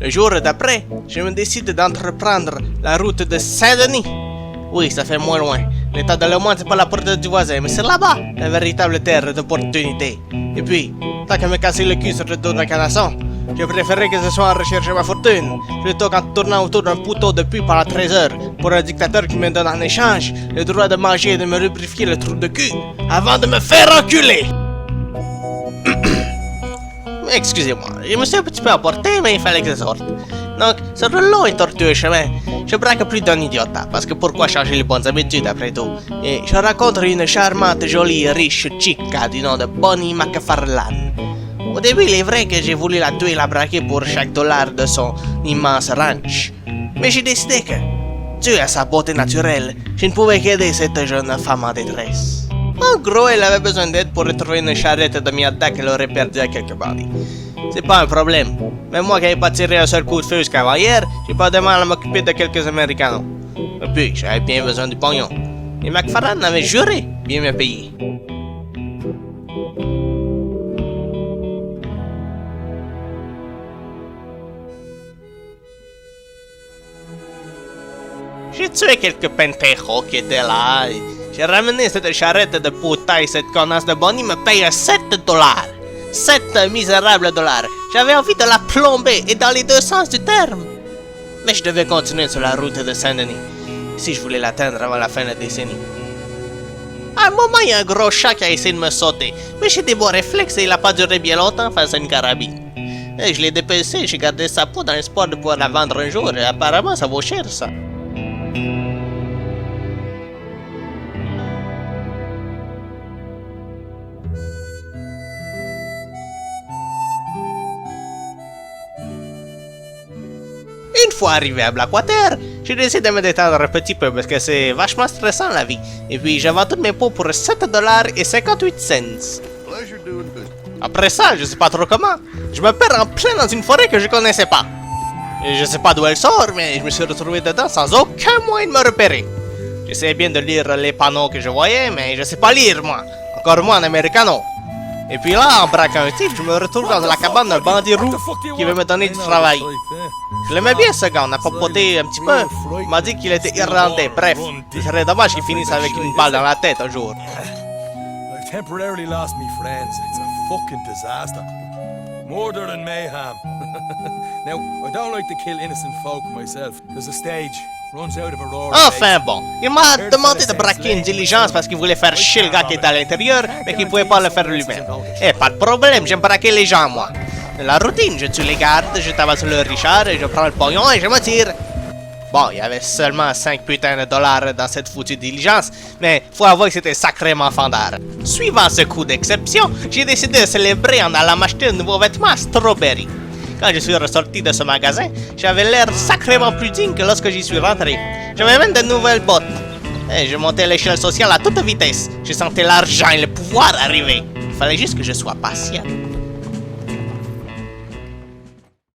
Le jour d'après, je me décide d'entreprendre la route de Saint-Denis. Oui, ça fait moins loin. L'état de Le Monde, c'est pas la porte du voisin, mais c'est là-bas, la véritable terre d'opportunité. Et puis, tant qu'à me casser le cul sur le dos d'un canasson, je préférerais que ce soit en recherche de ma fortune, plutôt qu'en tournant autour d'un poteau de pub pendant 13 heures pour un dictateur qui me donne en échange le droit de manger et de me lubrifier le trou de cul avant de me faire enculer. Excusez-moi, je me suis un petit peu emporté, mais il fallait que ça sorte. Donc, sur le long et tortueux chemin, je braque plus d'un idiota, parce que pourquoi changer les bonnes habitudes après tout? Et je rencontre une charmante, jolie, riche chica du nom de Bonnie McFarlane. Au début, il est vrai que j'ai voulu la tuer et la braquer pour chaque dollar de son immense ranch. Mais j'ai décidé que, dû à sa beauté naturelle, je ne pouvais qu'aider cette jeune femme en détresse. En gros, elle avait besoin d'aide pour retrouver une charrette de Miyata qu'elle aurait perdue à quelque bandits. C'est pas un problème. Mais moi qui n'avais pas tiré un seul coup de feu jusqu'avant hier, j'ai pas de mal à m'occuper de quelques Américains. Et puis, j'avais bien besoin du pognon. Et McFarlane avait juré bien me payer. J'ai tué quelques pentejos qui étaient là. J'ai ramené cette charrette de putain et cette connasse de Bonnie me paye 7 dollars. 7 misérables dollars. J'avais envie de la plomber et dans les deux sens du terme. Mais je devais continuer sur la route de Saint-Denis si je voulais l'atteindre avant la fin de la décennie. À un moment, il y a un gros chat qui a essayé de me sauter, mais j'ai des bons réflexes et il n'a pas duré bien longtemps face à une carabine. Et je l'ai dépecé, j'ai gardé sa peau dans l'espoir de pouvoir la vendre un jour et apparemment ça vaut cher ça. Une fois arrivé à Blackwater, j'ai décidé de me détendre un petit peu parce que c'est vachement stressant la vie. Et puis je vends toutes mes peaux pour 7 dollars et 58 cents. Après ça, je sais pas trop comment, je me perds en plein dans une forêt que je connaissais pas. Et je sais pas d'où elle sort, mais je me suis retrouvé dedans sans aucun moyen de me repérer. J'essayais bien de lire les panneaux que je voyais, mais je sais pas lire moi, encore moins en américano. Et puis là, en braquant un type, je me retrouve dans la cabane d'un bandit roux qui veut me donner du travail. Je l'aimais bien ce gars, on a papoté un petit peu. Il m'a dit qu'il était irlandais, bref. Ce serait dommage qu'il finisse avec une balle dans la tête un jour. I've temporarily lost me friends. It's a fucking disaster. Murder and mayhem. Now, I don't like to kill innocent folk myself. There's a stage. Runs out of Aurora. Enfin bon, il m'a demandé de braquer une diligence parce qu'il voulait faire chier le gars qui était à l'intérieur, mais qu'il pouvait pas le faire lui-même. Eh, pas de problème, j'aime braquer les gens, moi. La routine, je tue les gardes, je tabasse le Richard, et je prends le pognon et je me tire. Bon, il y avait seulement 5 putains de dollars dans cette foutue diligence, mais faut avouer que c'était sacrément fandard. Suivant ce coup d'exception, j'ai décidé de célébrer en allant m'acheter un nouveau vêtement à Strawberry. Quand je suis ressorti de ce magasin, j'avais l'air sacrément plus digne que lorsque j'y suis rentré. J'avais même de nouvelles bottes. Et je montais l'échelle sociale à toute vitesse. Je sentais l'argent et le pouvoir arriver. Il fallait juste que je sois patient.